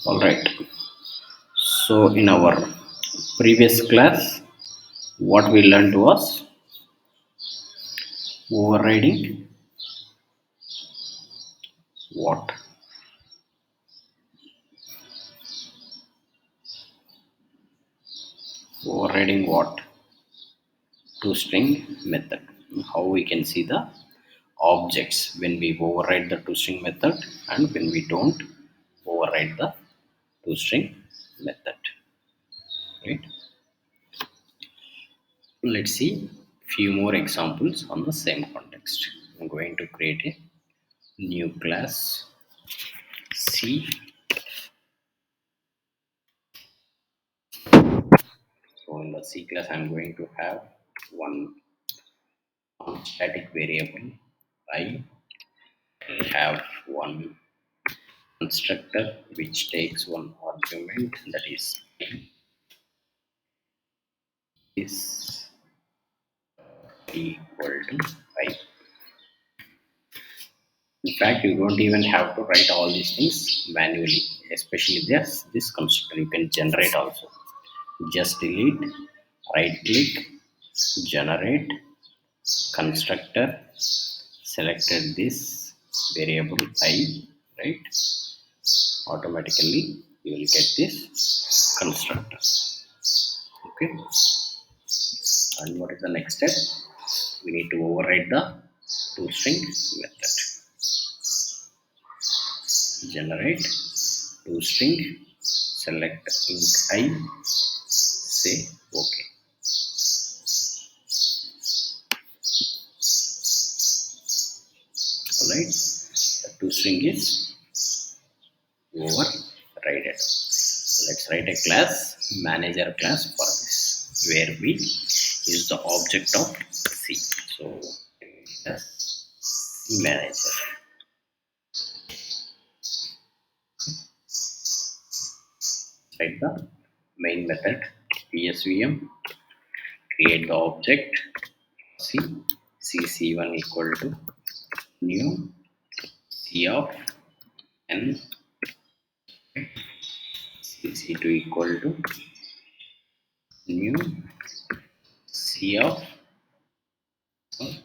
All right. So, in our previous class, what we learned was overriding what? Overriding what? Two-string method. How we can see the objects when we override the two-string method and when we don't override the two-string method. Right? Let's see few more examples on the same context. I'm going to create a new class C. So in the C class, I'm going to have one static variable. I will have one constructor which takes one argument, that is is equal to I. In fact, you don't even have to write all these things manually, especially this constructor. You can generate also. Just delete, right click, generate constructor, selected this variable I, right? Automatically you will get this constructor. Okay, and what is the next step? We need to override the toString method. Generate toString, select int I, say okay. All right, the toString is overridden. Let's write a class, manager class, for this, where we use the object of C. So C manager. Write the main method psvm, create the object C, cc1 equal to new C of n, cc2 equal to new C of Z.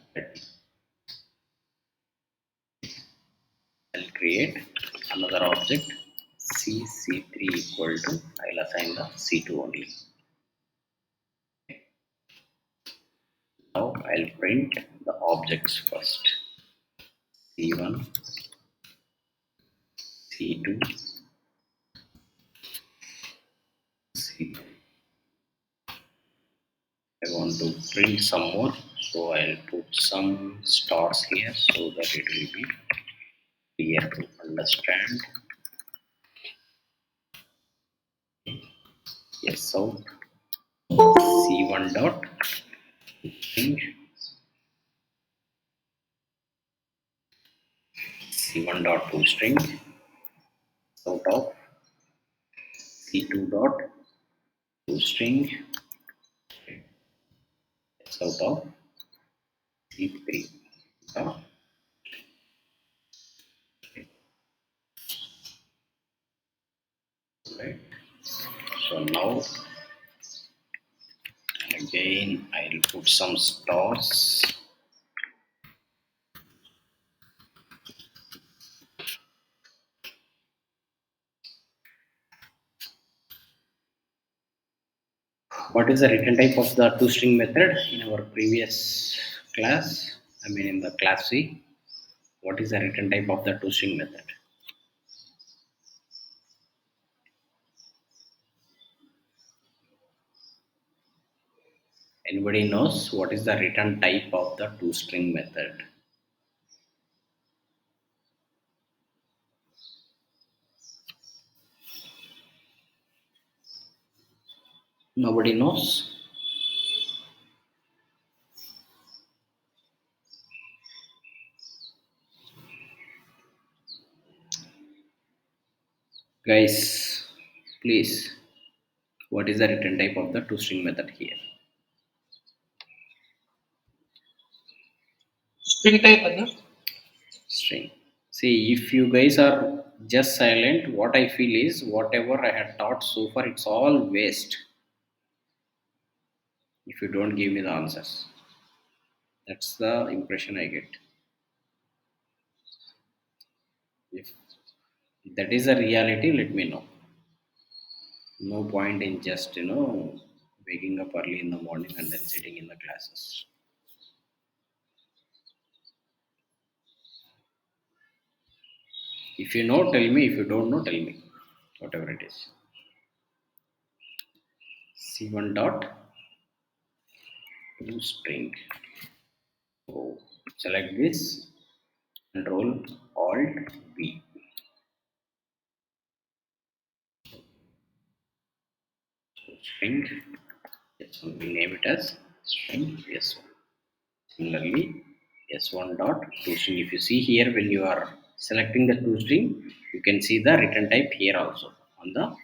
I'll create another object cc3 equal to, I'll assign the c2 only. Now I'll print the objects first, c1, c2, c. I want to print some more, so I'll put some stars here so that it will be clear to understand. Yes, so c1 dot string, c1 dot toString out of c2 dot toString out of c3 dot. Right. So now again I'll put some stars. What is the return type of the toString method in our previous class? I mean in the class C. What is the return type of the toString method? Anybody knows what is the return type of the toString method? Nobody knows. Guys, please, what is the return type of the toString method here? String type, Anna. String. See, if you guys are Just silent. What I feel is whatever I had taught so far, it's all waste if you don't give me the answers. That's the impression I get. If that is a reality, let me know. No point in just waking up early in the morning and then sitting in the classes. If you know, tell me. If you don't know, tell me. Whatever it is. C1 dot to string. So select this. Control Alt V. So string S1. We name it as string S1. Similarly, S1 dot toString. If you see here, when you are selecting the toString, you can see the return type here also on the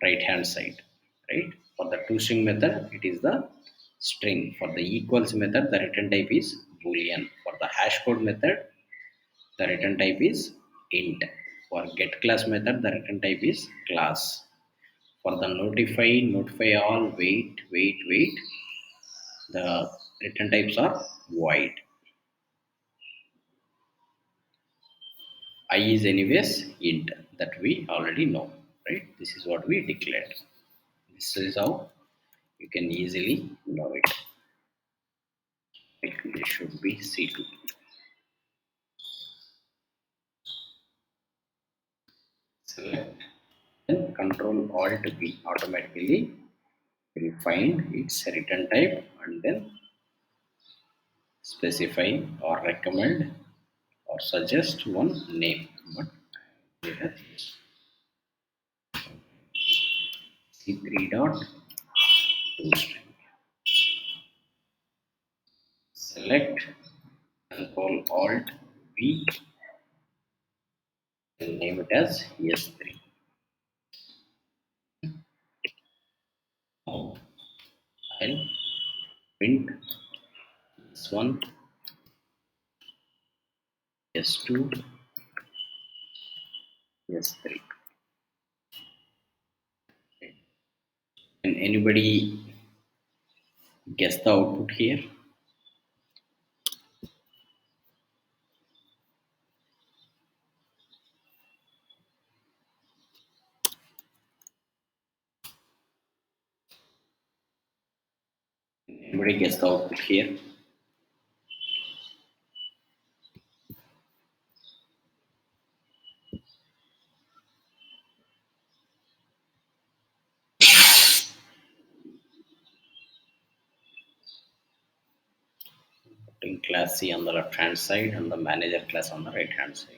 right hand side. Right? For the toString method, it is the string. For the equals method, the return type is boolean. For the hash code method, the return type is int. For get class method, the return type is class. For the notify all, wait, the return types are void. I is anyways int, that we already know, right? This is what we declared. This is how you can easily know it. It should be C2. Select and control alt V. Automatically will find its return type and then specify or recommend or suggest one name. But here C3 dot toString. Select control alt V and name it as S3. Now I'll print S1, S2, S3. Can anybody guess the output here? Anybody guess the output here? Putting class C on the left hand side and the manager class on the right hand side.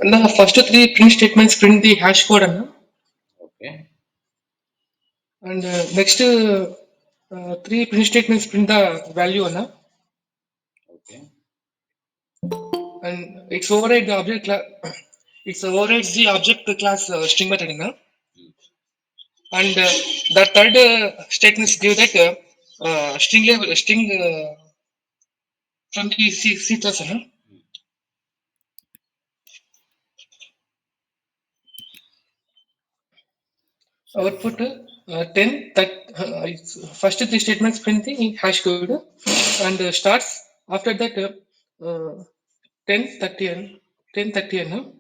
And the first three print statements print the hash code, Okay, and next three print statements print the value, okay, and it's override the object class. It's overrides the object class string method, and the third statements give that string label string from the C class, so output 10 that first three statements print the hash code and starts after that 10 30 10 30 and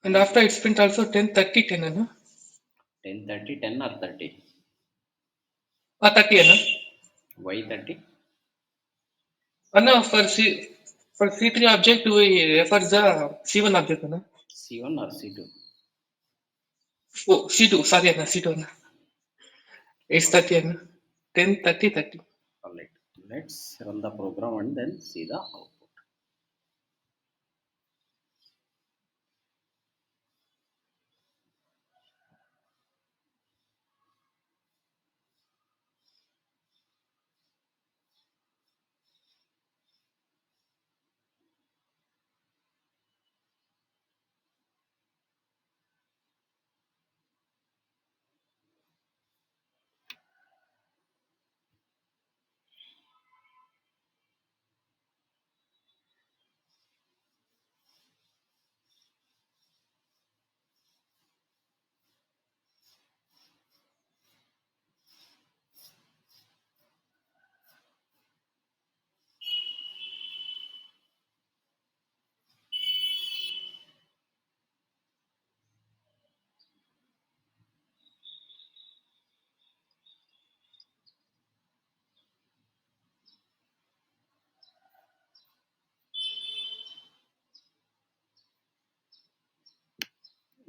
and after it's print also 10 30 10 ten 30 10 or 30? 30 Why 30? for C3 object we refer the C1 object C1 or C2? oh C2 sorry C2 it's Alright, 30 10 30 30. alright. Let's run the program and then see the output.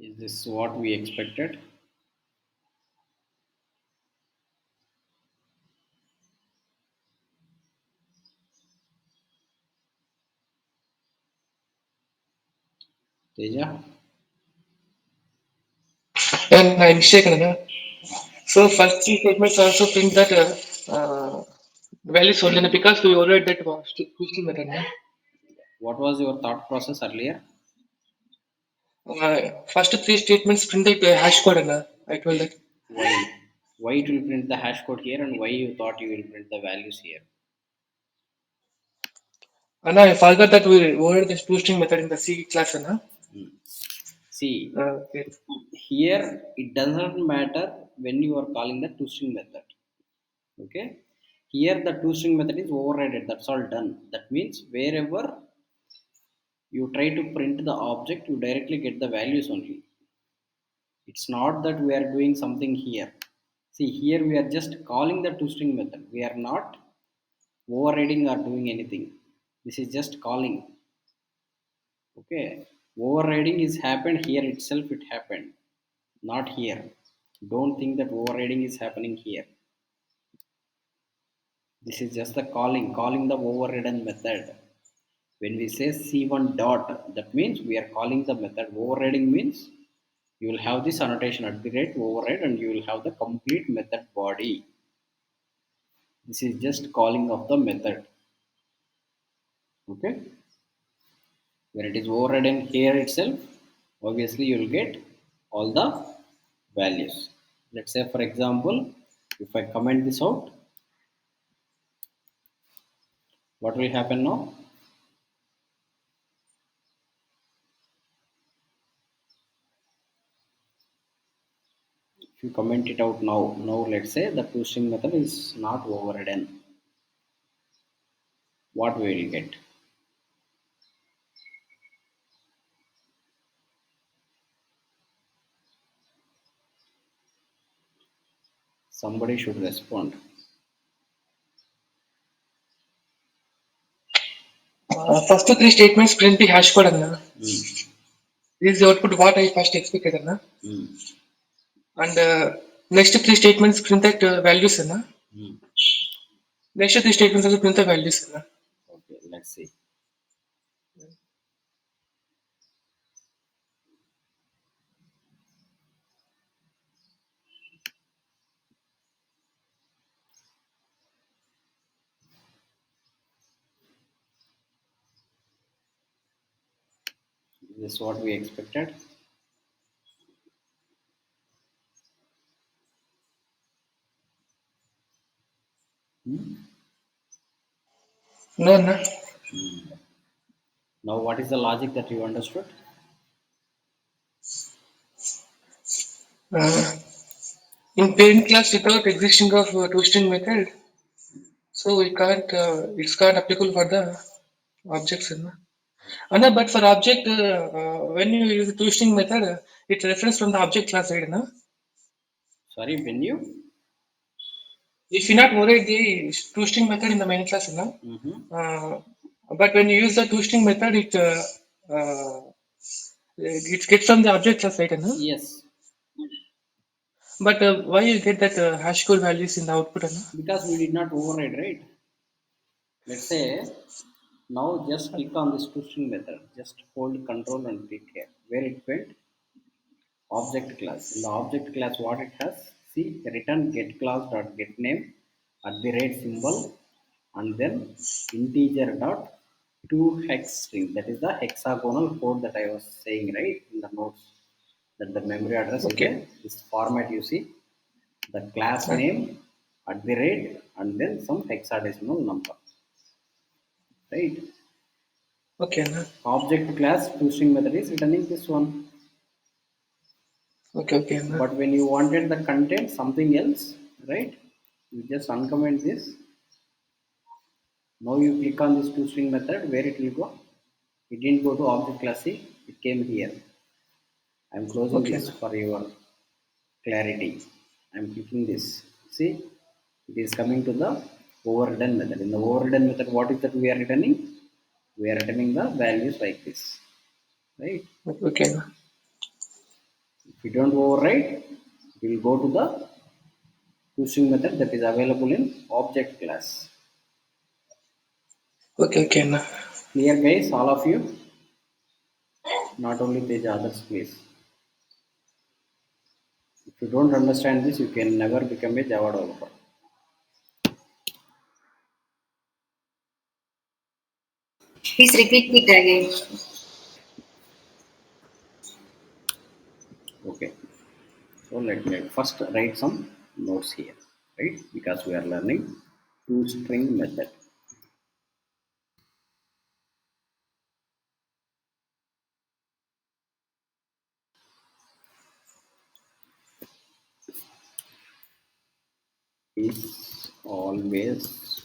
Is this what we expected? Teja? And I mistaken. So first three statements also print that value solely because we already that was twisting method. No? What was your thought process earlier? First three statements print that hash code. No? I told that. Why? Why it will print the hash code here and why you thought you will print the values here? And I forgot that we were this twisting method in the C class. No? Hmm. See, Okay. here it doesn't matter when you are calling the two-string method. Okay? Here the two-string method is overridden. That's all done. That means wherever you try to print the object, you directly get the values only. It's not that we are doing something here. See, here we are just calling the two-string method. We are not overriding or doing anything. This is just calling. Okay. Overriding is happened here itself, it happened. Not here. Don't think that overriding is happening here. This is just the calling the overridden method. When we say C1 dot, that means we are calling the method. Overriding means you will have this annotation at the rate override and you will have the complete method body. This is just calling of the method. Okay. When it is overridden here itself, obviously you will get all the values. Let's say for example, if I comment this out, what will happen now? If you comment it out now let's say the two-string method is not overridden. What we will get? Somebody should respond. First three statements print the hash code. Anna. Mm. This is the output what I first expected. Anna. Mm. And next three statements print that values. Anna. Mm. Next three statements also print the values. Anna. Okay, let's see. Is this what we expected? Hmm? No, no. Now what is the logic that you understood? Uh, in parent class without existing of twisting method, so we can't. It's not applicable for the objects. Anna. Anna, but for object, when you use the twisting method, it reference from the object class side. Anna. Sorry, when you? If you not override the twisting method in the main class, Anna, Mm-hmm. uh, but when you use the twisting method, it gets from the object class, right? Anna? Yes, But why you get that hash code values in the output? Anna? because we did not override, right? Let's say now just click on this two-string method. Just hold control and click here. Where it went? Object class. In the object class what it has? See return get class dot get name at the rate symbol and then integer dot to hex string, that is the hexagonal code that I was saying right in the notes, that the memory address is a Okay. this format you see, the class Uh, name at the rate and then some hexadecimal number, right? okay. Anna. Object class two-string method is returning this one. Okay. Okay. Anna. But when you wanted the content something else, right? You just uncomment this. Now you click on this two-string method, where it will go? It didn't go to object class C, it came here. I'm closing Okay. this Anna. for your clarity. I'm clicking this. See, it is coming to the overridden method. In the overridden method, what is that we are returning? We are returning the values like this, right? Okay. Anna. If you don't override, we will go to the toString method that is available in object class. Okay, okay, Anna. Clear guys, all of you? Not only Tej, others please. If you don't understand this, you can never become a Java developer. Please repeat it again. Okay. So let me first write some notes here, right? Because we are learning toString method. Is always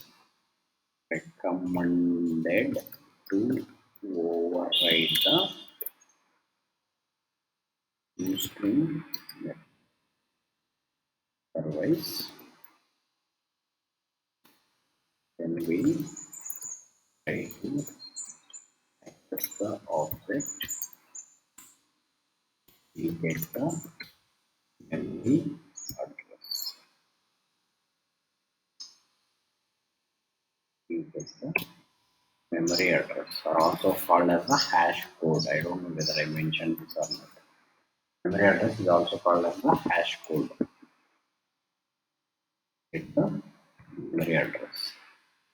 recommended to override the toString method. Otherwise, when we try to access the object, we get the memory address. We get the memory address, or also called as the hash code. I don't know whether I mentioned this or not. Memory address is also called as the hash code. Get the memory address.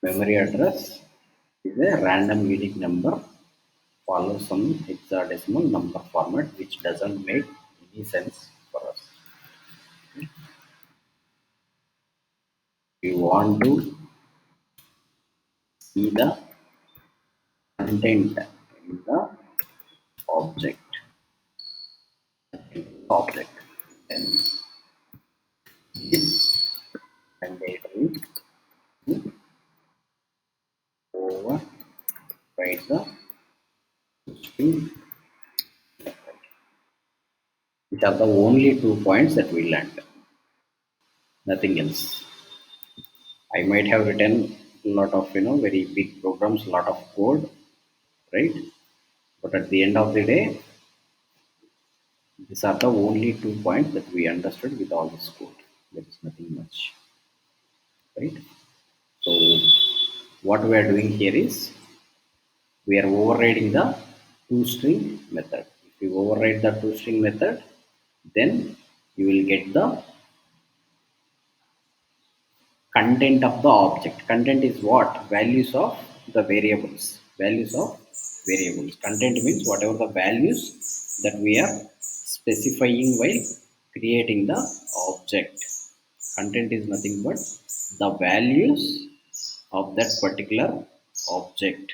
Memory address is a random unique number follows some hexadecimal number format which doesn't make any sense for us. We want to see the content in the object. Object. Then it's mandatory to override the string. Which are the only 2 points that we learned. Nothing else. I might have written a lot of very big programs, lot of code, right? But at the end of the day, these are the only 2 points that we understood with all this code. There is nothing much, right? So what we are doing here is we are overriding the toString method. If you override the toString method, then you will get the content of the object. Content is what? Values of the variables. Values of variables. Content means whatever the values that we are specifying while creating the object. Content is nothing but the values of that particular object,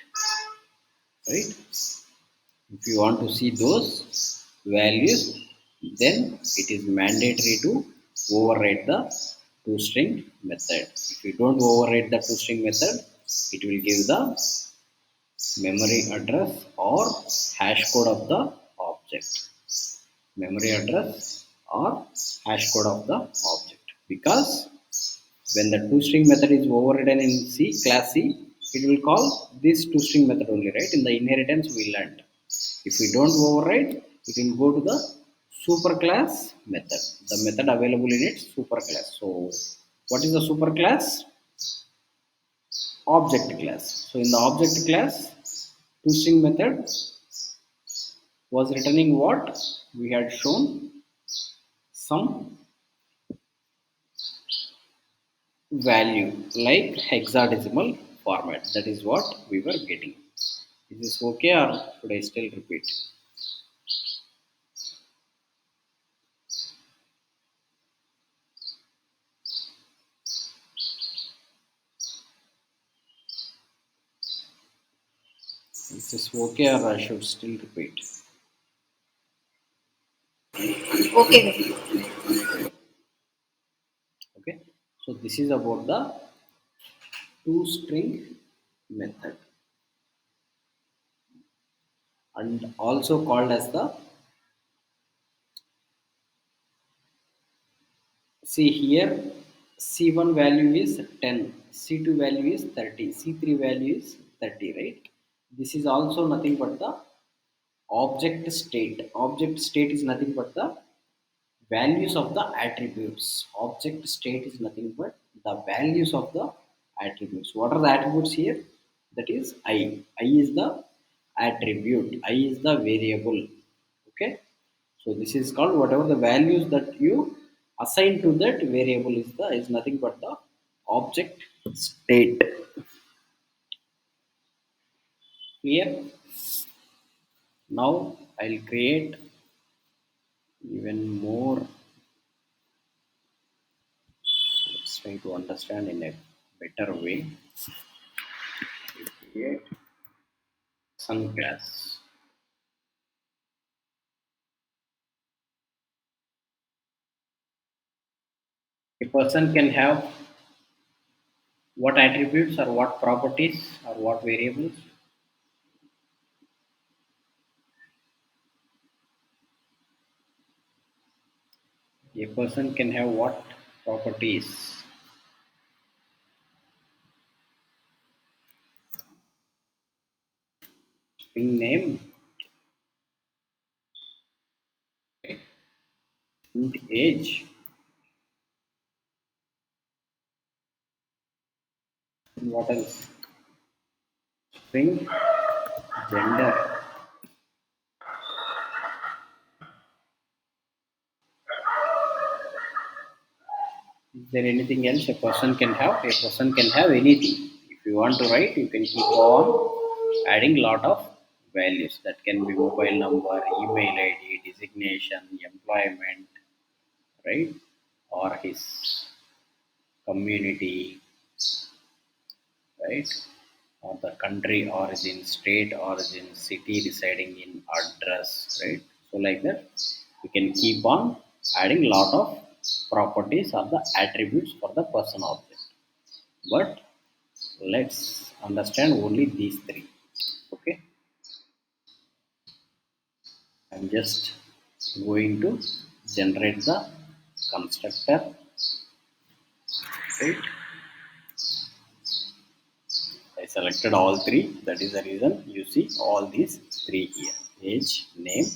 right? If you want to see those values, then it is mandatory to override the toString method. If you don't override the toString method, it will give the memory address or hash code of the object. Memory address or hash code of the object. Because when the toString method is overridden in C, class C, it will call this toString method only, right? In the inheritance we learned. If we don't override, it will go to the superclass method. The method available in its superclass. So, what is the superclass? Object class. So, in the object class, toString method was returning what? We had shown some value like hexadecimal format. That is what we were getting. Is this okay or should I still repeat? Is this okay or I should still repeat? Okay. Okay. So this is about the toString method and also called as the, see here, C1 value is 10, C2 value is 30, C3 value is 30, right? This is also nothing but the object state. Object state is nothing but the values of the attributes. Object state is nothing but the values of the attributes. What are the attributes here? That is I. I is the attribute. I is the variable. Okay. So this is called whatever the values that you assign to that variable is nothing but the object state. Clear? Now I'll create even more. Let's try to understand in a better way. Create some class. A person can have what attributes or what properties or what variables? A person can have what properties? String name, int age, and what else? String gender. Is there anything else a person can have? A person can have anything. If you want to write, you can keep on adding lot of values. That can be mobile number, email ID, designation, employment, right? Or his community, right? Or the country origin, state origin, city residing in, address, right? So like that, we can keep on adding lot of properties or the attributes for the person object. But let's understand only these three. Okay, I'm just going to generate the constructor. Right, I selected all three. That is the reason you see all these three here: age, name,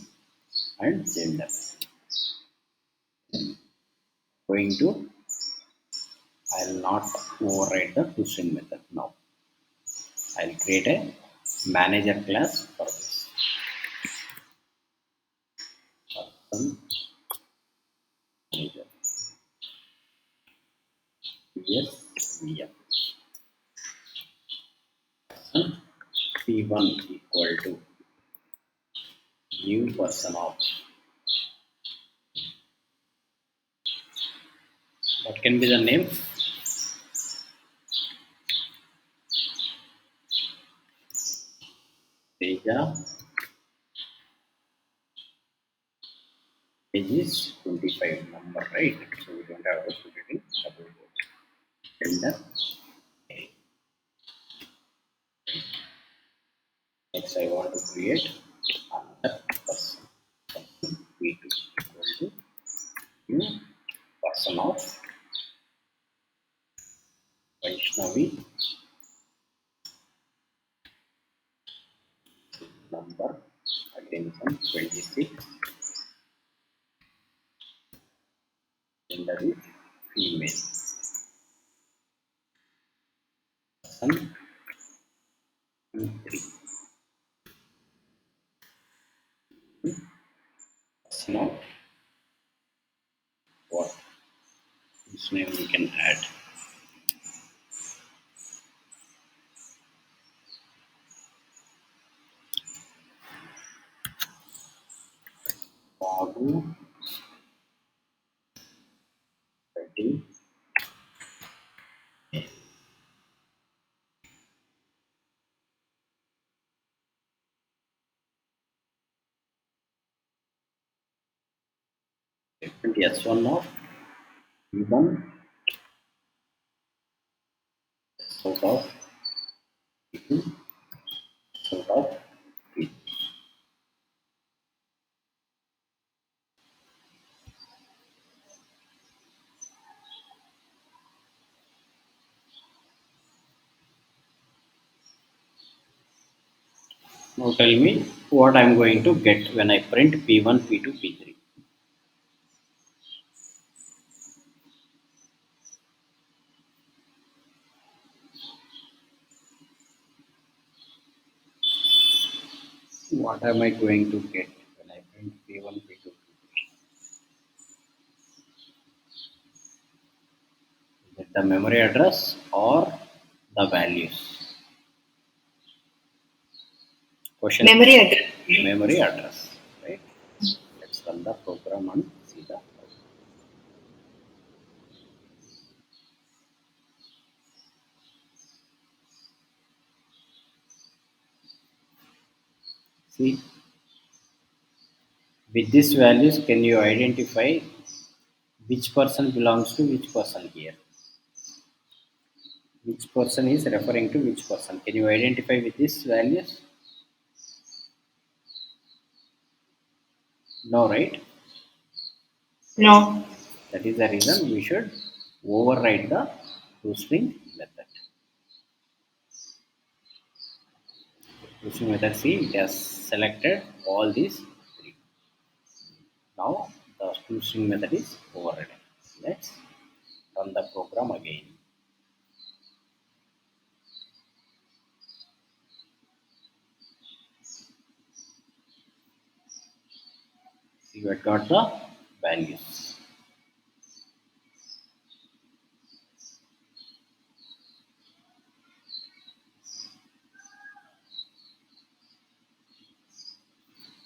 and gender. Going to, I'll not override the toString method now. I'll create a manager class for this. Person manager. Yes, VM. P1 equal to new person of, what can be the name? Teja. Age is 25 number, right? So we don't have to put it in double quote. Gender. Next, I want to create another person. P2 equal to new person of Vaishnavi, number again from 26, gender is female, person 3, person of what? This name we can add. Babu, Reddy, different S1 of V1, sort of V2, sort of V3. Now tell me what I am going to get when I print P1, P2, P3. What am I going to get when I print P1, P2, P3? Is it the memory address or the values? Question. Memory address. Memory address, right? Let's run the program and see the output. See, with these values, can you identify which person belongs to which person here? Which person is referring to which person? Can you identify with these values? No, right? No. That is the reason we should override the toString method. toString method, see, it has selected all these three. Now the toString method is overridden. Let's run the program again. You have got the values.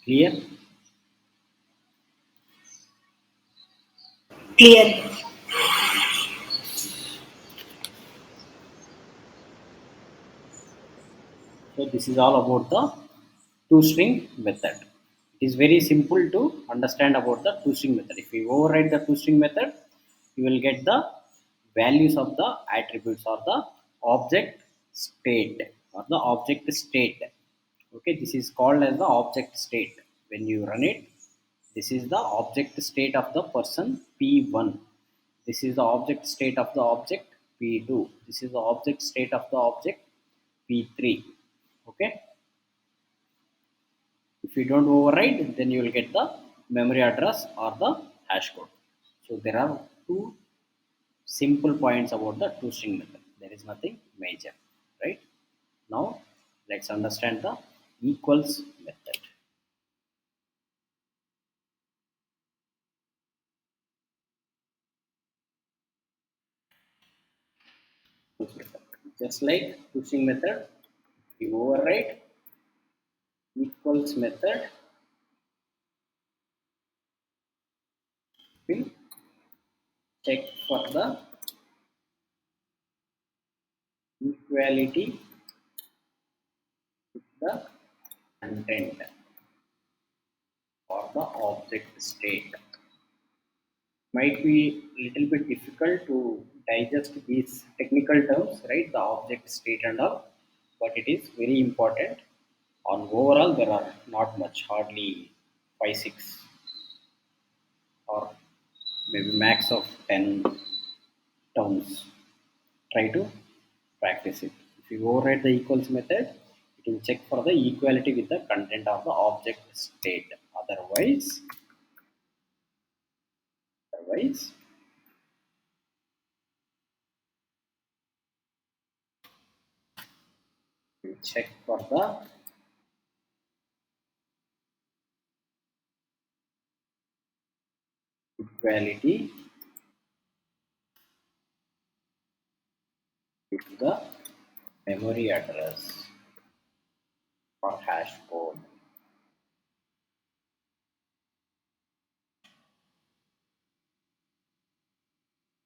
Clear? Clear. So this is all about the toString method. It is very simple to understand about the toString method. If we override the toString method, you will get the values of the attributes or the object state or the object state. Okay, this is called as the object state. When you run it, this is the object state of the person P1. This is the object state of the object P2. This is the object state of the object P3. Okay, if you don't override, then you will get the memory address or the hash code. So there are two simple points about the toString method. There is nothing major, right? Now let's understand the equals method. Just like toString method, you override equals method will check for the equality with the content or the object state. Might be little bit difficult to digest these technical terms, right? The object state and all, but it is very important. On overall, there are not much, hardly 5, 6, or maybe max of 10 terms. Try to practice it. If you override the equals method, it will check for the equality with the content of the object state. Otherwise, you check for the equality with the memory address or hash code.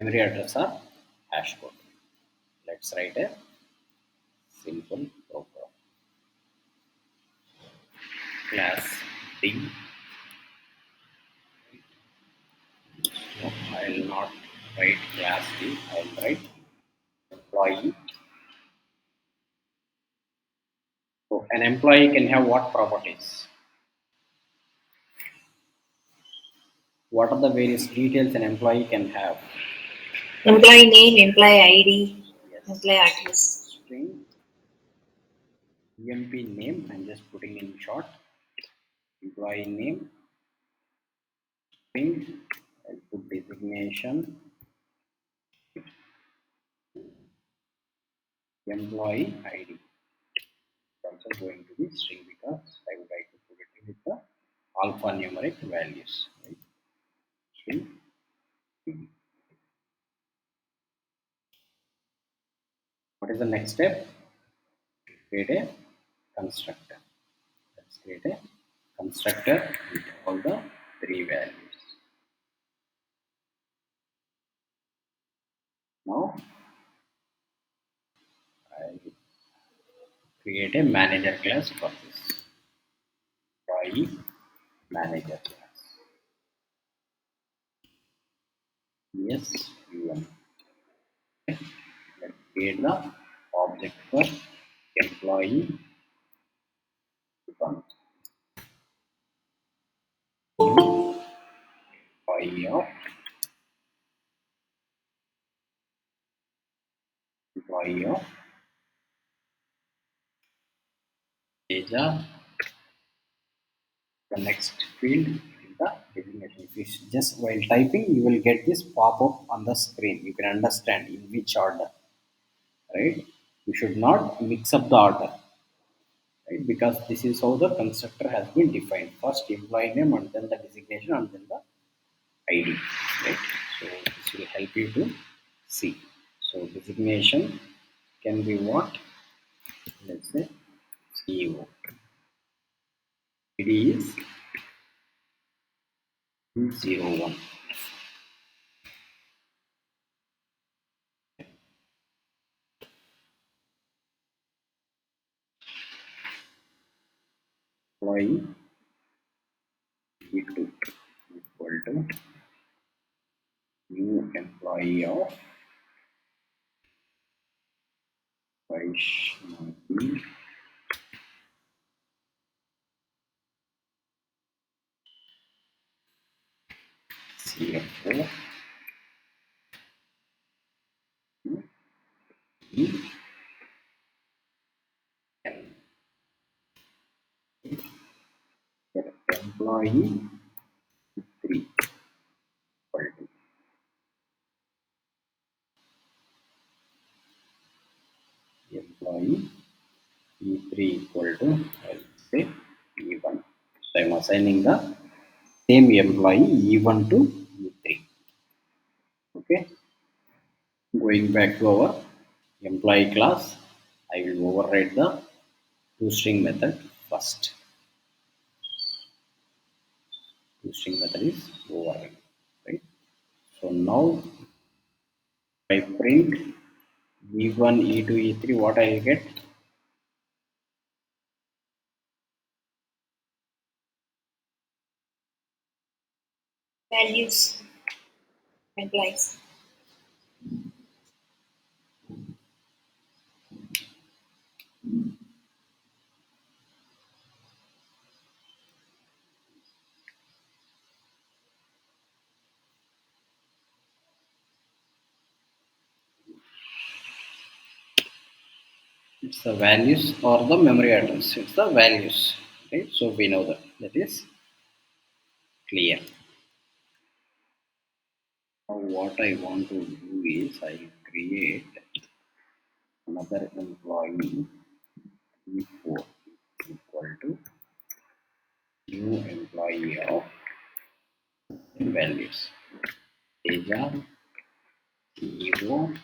Memory address or hash code. Let's write a simple program. Class D. No, I will not write class D. I will write employee. So an employee can have what properties? What are the various details an employee can have? Employee name, employee ID, Yes. employee address. String EMP name. I'm just putting in short. Employee name. String. I'll put designation. Employee ID. It's also going to be string because I would like to alphanumeric values. Right? String B. What is the next step? Create a constructor. Let's create a constructor with all the three values. Now I create a manager class for this. Employee manager class. Yes, U1. Let's create the object for employee one. Employee of employee of Teja. The next field is the designation. If you just while typing, you will get this pop up on the screen. You can understand in which order, right? You should not mix up the order, right? Because this is how the constructor has been defined. First employee name and then the designation and then the ID, right? So this will help you to see. So designation can be what? Let's say CEO. ID is 201. Employee E2 equal to new employee of Vaishnavi CFO E N. Employee 3 equal to employee E3 equal to I'll say E1. So I'm assigning the same employee E1 to E3. Okay. Going back to our employee class, I will override the toString method first. ToString method is override, right? So now I print E1, E2, E3, what I will get? Values implies. It's the values or the memory address. It's the values, right? So we know that. That is clear. Now what I want to do is I create another employee E4 equal to new employee of values. Teja E0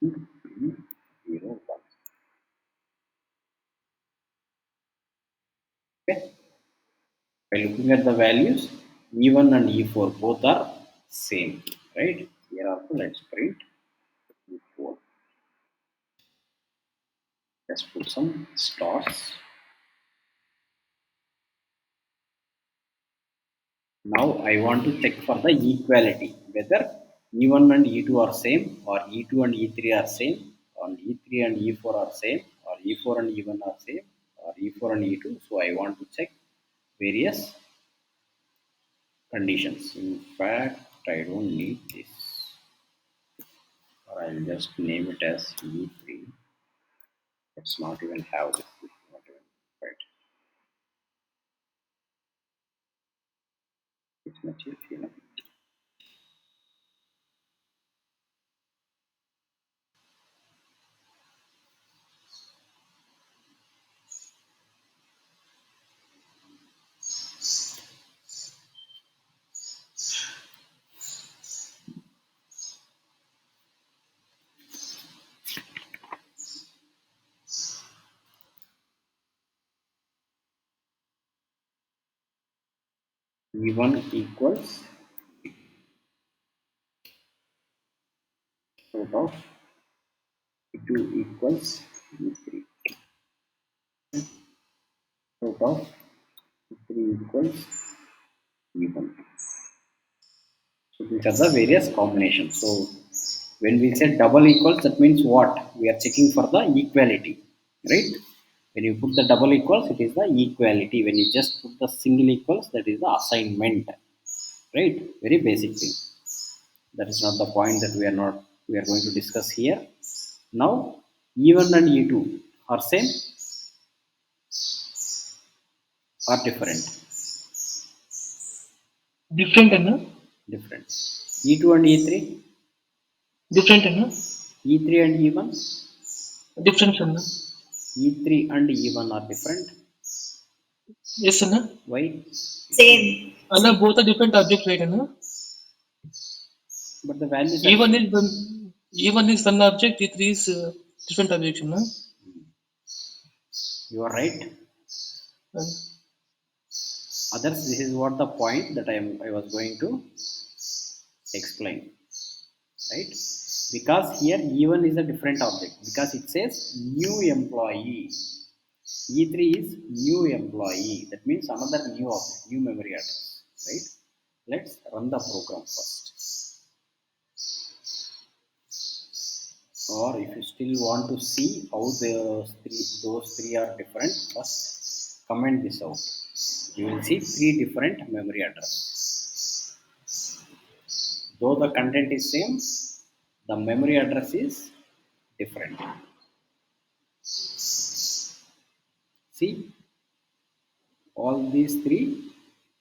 0 1. Okay. By looking at the values, E1 and E4 both are same, right? Here also let's print E4. Let's put some stars. Now I want to check for the equality whether E1 and E2 are same or E2 and E3 are same or E3 and E4 are same or E4 and E1 are same or E4 and E2. So I want to check various conditions. In fact, I don't need this, or I'll just name it as E3. Let's not even have this. Not even, right. It's much easier. E1 equals root of E2 equals E3. Root of E3 equals E1. So these are the various combinations. So when we say double equals, that means what? We are checking for the equality, right? When you put the double equals, it is the equality. When you just put the single equals, that is the assignment, right? Very basic thing. That is not the point that we are going to discuss here. Now E1 and E2 are same or different? Different ಅನ್ನ Different. E2 and E3, different ಅನ್ನ E3 and E1, difference ಅನ್ನ E3 and E1 are different. yes ಅನ್ನ Why? Same. ಅಲ್ಲ both are different objects right ಅನ್ನ But the values are E1 same. is one E1 is one object, E3 is different object ಅನ್ನ You are right. Others, this is what the point that I was going to explain, right? Because here E1 is a different object because it says new employee. E3 is new employee. That means another new object, new memory address, right? Let's run the program first. Or if you still want to see how those three are different, first comment this out. You will see three different memory addresses. Though the content is same, the memory address is different. See, all these three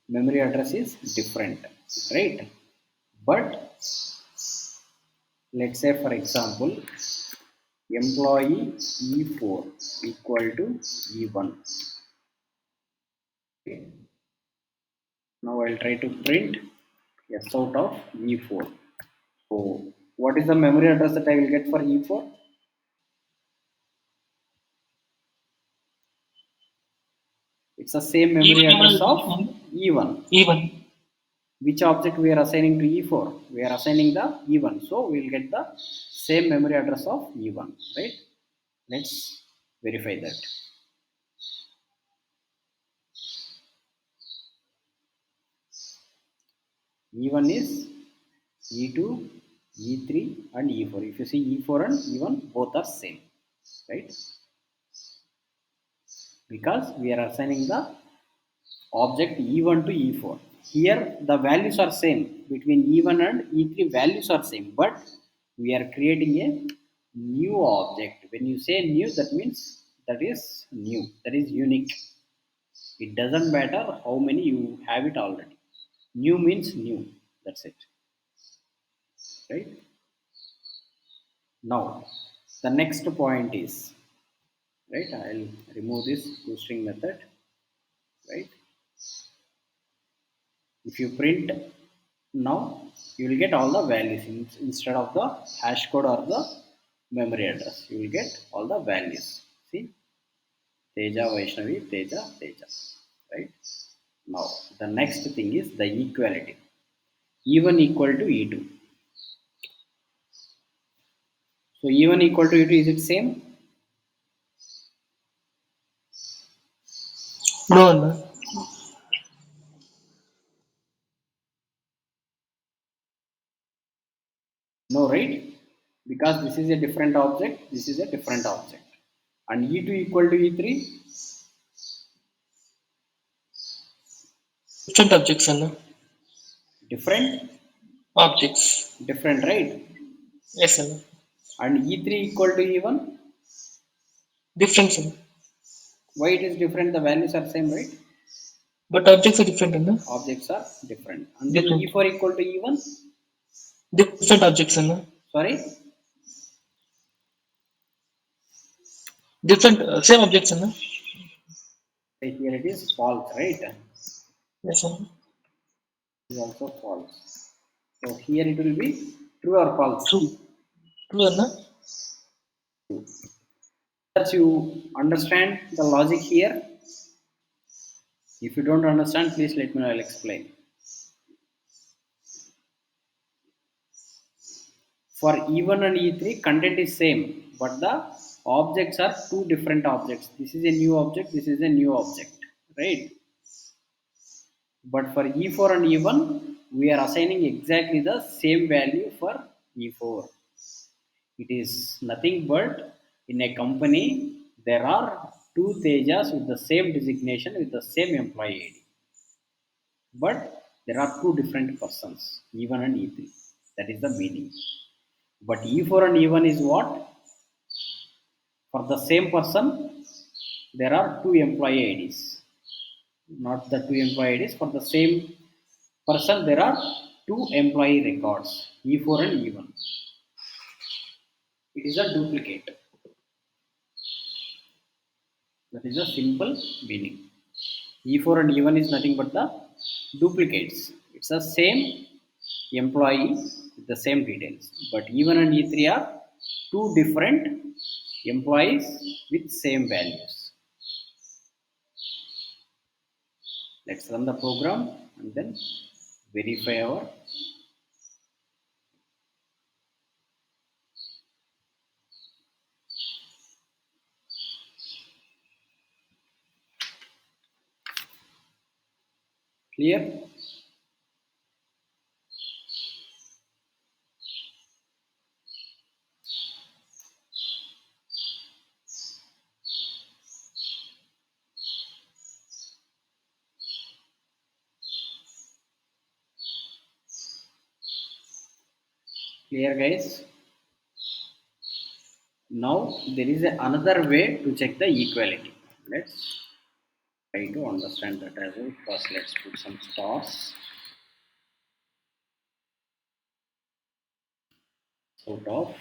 memory address is different, right? But let's say for example, employee E4 equal to E1. Okay. Now I'll try to print S out of E4. So what is the memory address that I will get for E4? It's the same memory address of E1. E1 Which object we are assigning to E4? We are assigning the E1. So we will get the same memory address of E1, right? Let's verify that. E1 is E2, E3 and E4. If you see E4 and E1 both are same, right? Because we are assigning the object E1 to E4. Here the values are same between E1 and E3, values are same, but we are creating a new object. When you say new, that means that is new, that is unique. It doesn't matter how many you have it already. New means new, that's it, right? Now the next point is, right, I'll remove this toString method, right? If you print now, you will get all the values instead of the hash code or the memory address. You will get all the values. See, Teja, Vaishnavi, Teja, Teja, right? Now the next thing is the equality. E1 equal to E2. So E1 equal to E2, is it same? no ಅನ್ನ No, right? Because this is a different object, this is a different object. And E2 equal to E3, different objects ಅನ್ನ different, objects different, right? yes ಅನ್ನ And E3 equal to E1, difference ಅನ್ನ why it is different? The values are same, right? but objects are different ಅನ್ನ Objects are different. And then different E4 equal to E1, different objects ಅನ್ನ sorry, different same objects ಅನ್ನ here it is false, right? yes ಅನ್ನ It is also false. So here it will be true or false. true true ಅನ್ನ That you understand the logic here. If you don't understand, please let me know, I'll explain. For E1 and E3, content is same, but the objects are two different objects. This is a new object, this is a new object, right? But for E4 and E1, we are assigning exactly the same value for E4. It is nothing but in a company there are two Tejas with the same designation with the same employee ID. But there are two different persons, E1 and E3. That is the meaning. But E4 and E1 is what? For the same person, there are two employee IDs. Not the two employee IDs. For the same person, there are two employee records, E4 and E1. It is a duplicate. That is a simple meaning. E4 and E1 is nothing but the duplicates. It's the same employee with the same details. But E1 and E3 are two different employees with same values. Let's run the program and then verify our clear. Clear, guys. Now there is another way to check the equality. Let's try to understand that as well. First, let's put some stars. Sort of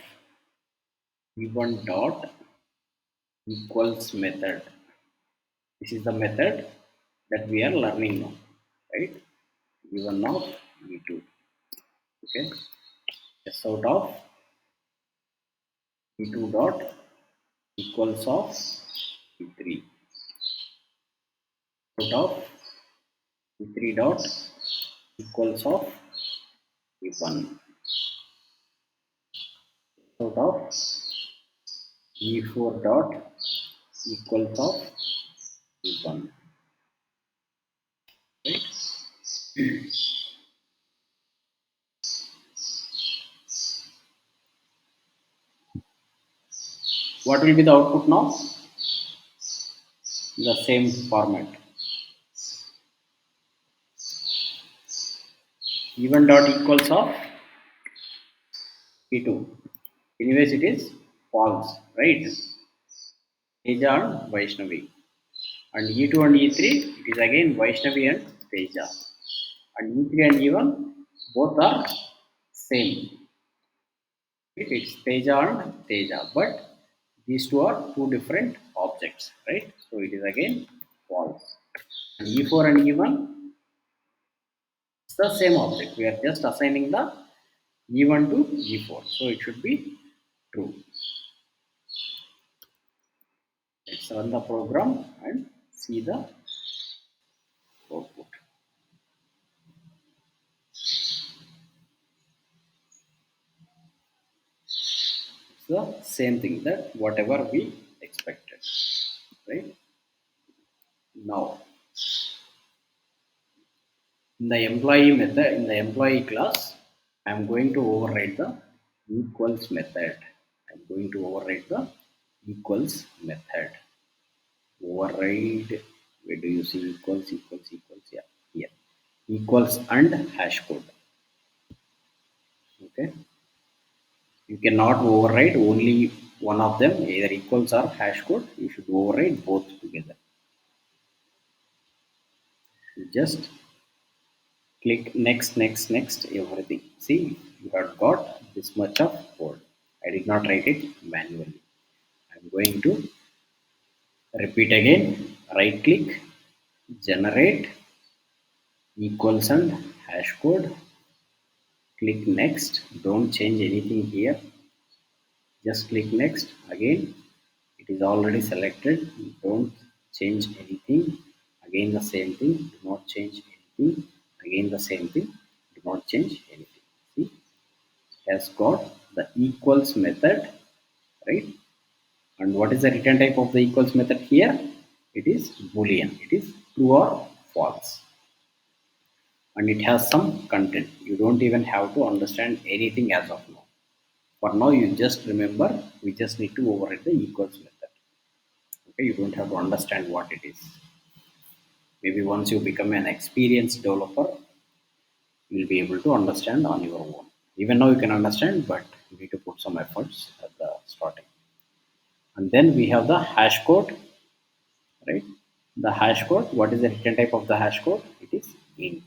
v1 dot equals method. This is the method that we are learning now, right? v1 of v2. Okay. Sort of v2 dot equals of v3. Sort of v3 dot equals of v1. Sort of v4 dot equals of v1. Right? What will be the output now? The same format. E1 dot equals of P2. Anyways, it is false, right? Teja and Vaishnavi. And E2 and E3, it is again Vaishnavi and Teja. And E3 and E1, both are same. It's Teja and Teja, but these two are two different objects, right? So it is again false. And E4 and E1, it's the same object. We are just assigning the E1 to E4, so it should be true. Let's run the program and see the output. It's the same thing that whatever we expected, right? Now, in the employee method, in the employee class, I am going to override the equals method. I am going to override the equals method. Override. Where do you see equals, equals, equals? Yeah, here. Equals and hash code. Okay. You cannot override only one of them, either equals or hash code. You should override both together. You just click next, next, next, everything. See, you have got this much of code. I did not write it manually. I'm going to repeat again. Right click, generate equals and hash code. Click next. Don't change anything here. Just click next. Again, it is already selected. Don't change anything. Again, the same thing. Do not change anything. Again, the same thing. Do not change anything. See, it has got the equals method, right? And what is the return type of the equals method here? It is boolean. It is true or false. And it has some content. You don't even have to understand anything as of now. For now, you just remember we just need to override the equals method. Okay, you don't have to understand what it is. Maybe once you become an experienced developer, you'll be able to understand on your own. Even now you can understand, but you need to put some efforts at the starting. And then we have the hash code, right? The hash code, what is the return type of the hash code? It is int.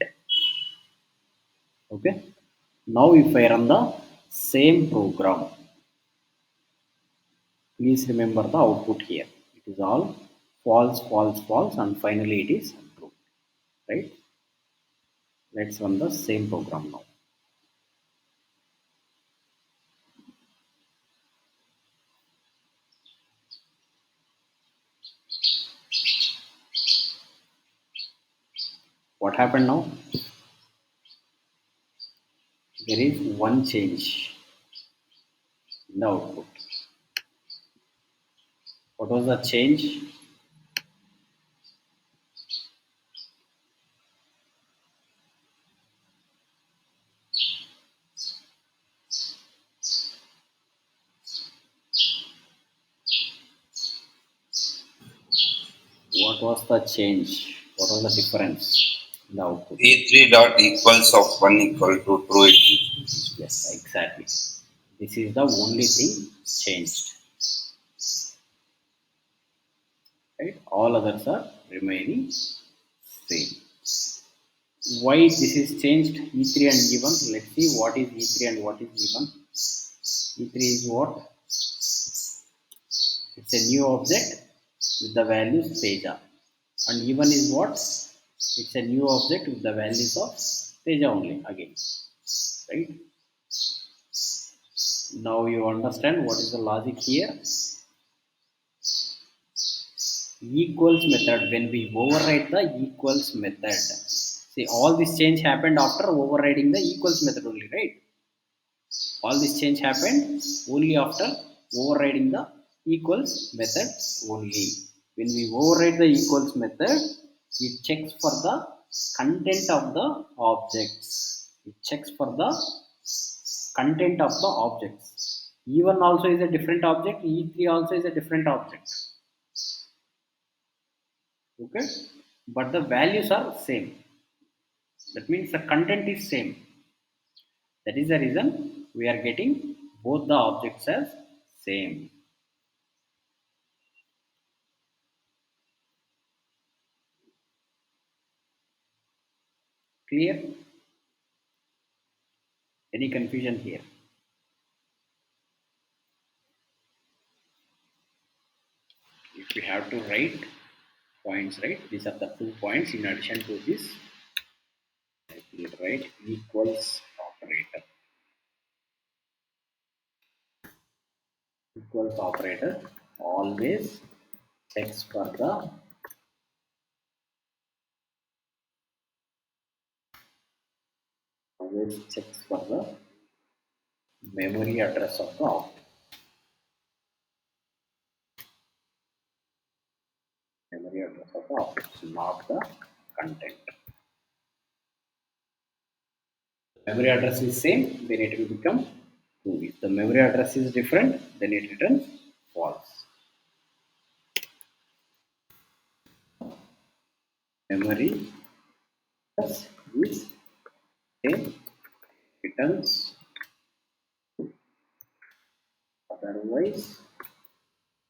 Okay. Now if I run the same program, please remember the output here. It is all false, false, false, and finally it is true, right? Let's run the same program now. What happened now? There is one change in the output. What was the change? What was the change? What was the difference in the output? E3 dot equals of 1 equal to true. Yes, exactly. This is the only thing changed. Right? All others are remaining same. Why this is changed? E3 and E1. Let's see what is E3 and what is E1. E3 is what? It's a new object with the values Teja. And E1 is what? It's a new object with the values of Teja only again. Right? Now you understand what is the logic here. Equals method, when we override the equals method, see all this change happened after overriding the equals method only, right? All this change happened only after overriding the equals method only. When we override the equals method, it checks for the content of the objects. It checks for the content of the objects. E1 also is a different object, E3 also is a different object. Okay, but the values are same. That means the content is same. That is the reason we are getting both the objects as same. Clear? Any confusion here? If we have to write points, right? These are the 2 points in addition to this. I will write equals operator. Equals operator always checks for the memory address of the object. Memory address of the object, not the content. Memory address is same, then it will become true. If the memory address is different, then it returns false. Memory address is same, returns true. Otherwise,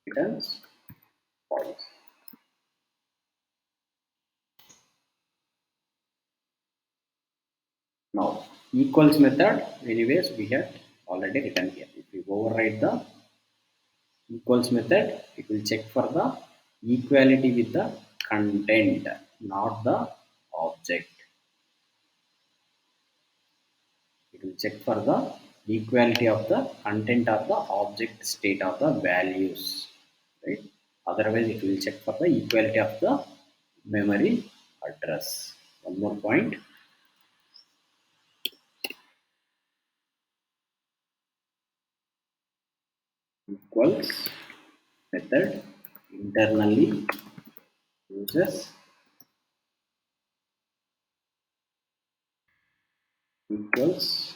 returns false. Now, equals method, anyways, we have already written here. If we override the equals method, it will check for the equality with the content, not the object. It will check for the equality of the content of the object state of the values, right? Otherwise, it will check for the equality of the memory address. One more point. equals method internally uses equals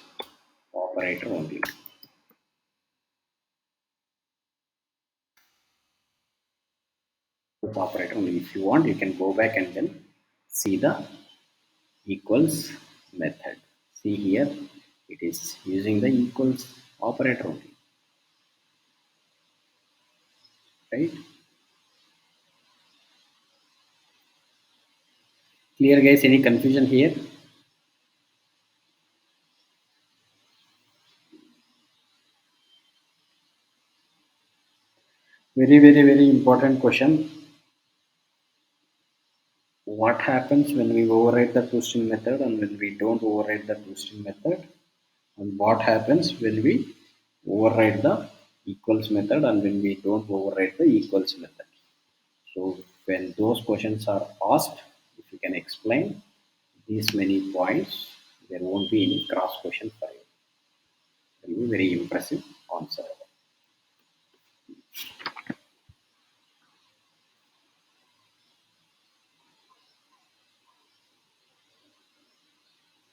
operator only. Operator only. If you want, you can go back and then see the equals method. See here, it is using the equals operator only, right? Clear, guys? Any confusion here? Very, very, very important question. What happens when we override the two-string method and when we don't override the two-string method? And what happens when we override the equals method and when we don't override the equals method? So when those questions are asked, if you can explain these many points, there won't be any cross question for you. It will be very impressive answer.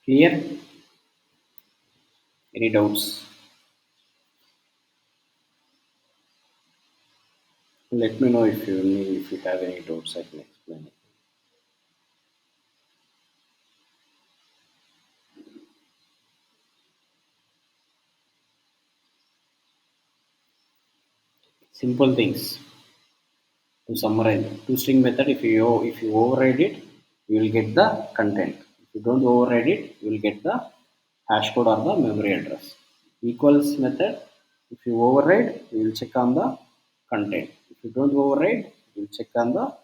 Clear? Any doubts? Let me know if you have any doubts. I can explain it. Simple things. To summarize, two-string method. If you override it, you will get the content. If you don't override it, you will get the hash code or the memory address. Equals method. If you override, you will check on the content. If you don't override, you will check on the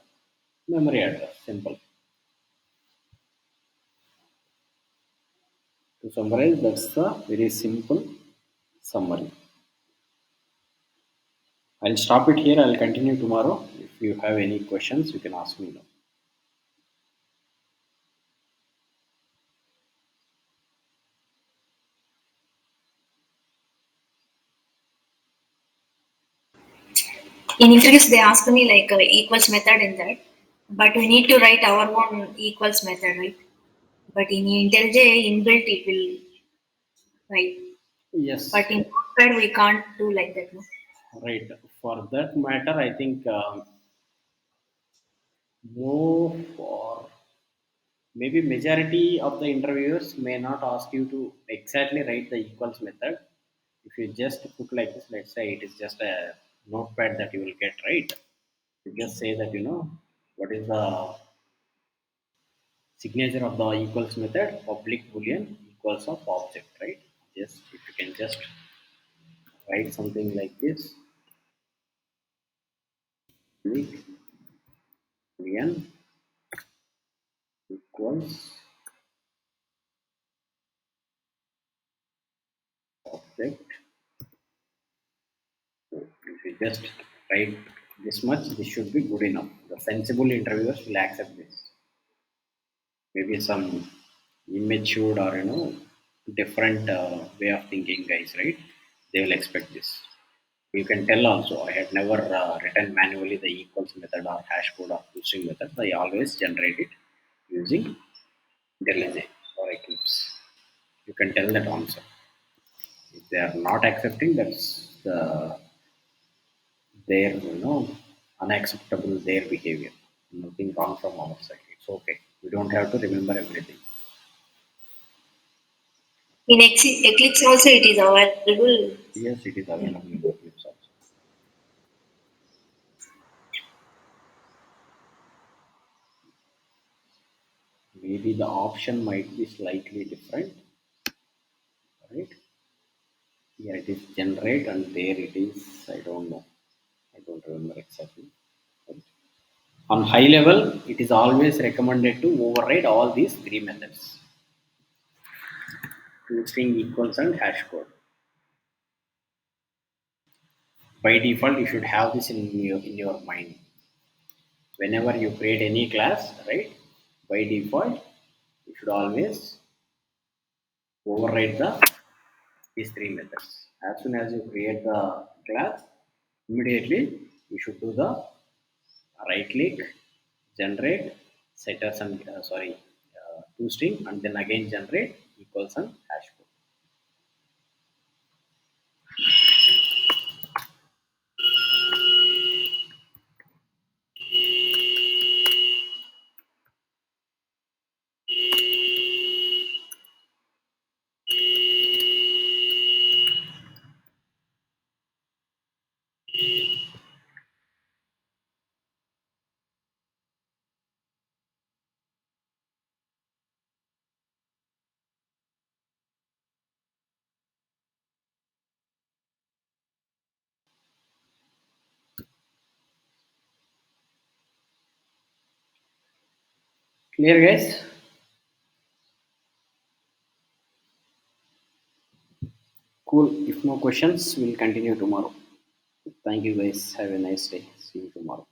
memory address. Simple. To summarize, that's the very simple summary. I'll stop it here. I'll continue tomorrow. If you have any questions, you can ask me now. In interviews, they ask me like equals method in that, but we need to write our own equals method, right? But in IntelliJ inbuilt it will write, Yes, but in Notepad we can't do like that. No? right. For that matter, I think more for maybe majority of the interviewers may not ask you to exactly write the equals method. If you just put like this, let's say it is just a notepad that you will get, right? You just say that what is the signature of the equals method, public boolean equals of object, right? Just if you can just write something like this, public boolean equals object. So if you just write this much, this should be good enough. The sensible interviewers will accept this. Maybe some immature or different way of thinking guys, right? They will expect this. You can tell also, I had never written manually the equals method or hash code or using method. I always generate it using IntelliJ or Eclipse. You can tell that answer. If they are not accepting, that's their unacceptable their behavior. Nothing wrong from our side. It's okay. We don't have to remember everything. In Eclipse also it is available. Yes, it is available in Eclipse also. Maybe the option might be slightly different, right? Here it is generate and there it is, I don't know. I don't remember exactly. On high level, it is always recommended to override all these three methods. String equals and hash code. By default, you should have this in your mind. Whenever you create any class, right? By default, you should always override these three methods. As soon as you create the class, Immediately you should do the right click, generate, setters and toString, and then again generate equals and hash code. Clear, guys? Cool. If no questions, we'll continue tomorrow. Thank you, guys. Have a nice day. See you tomorrow.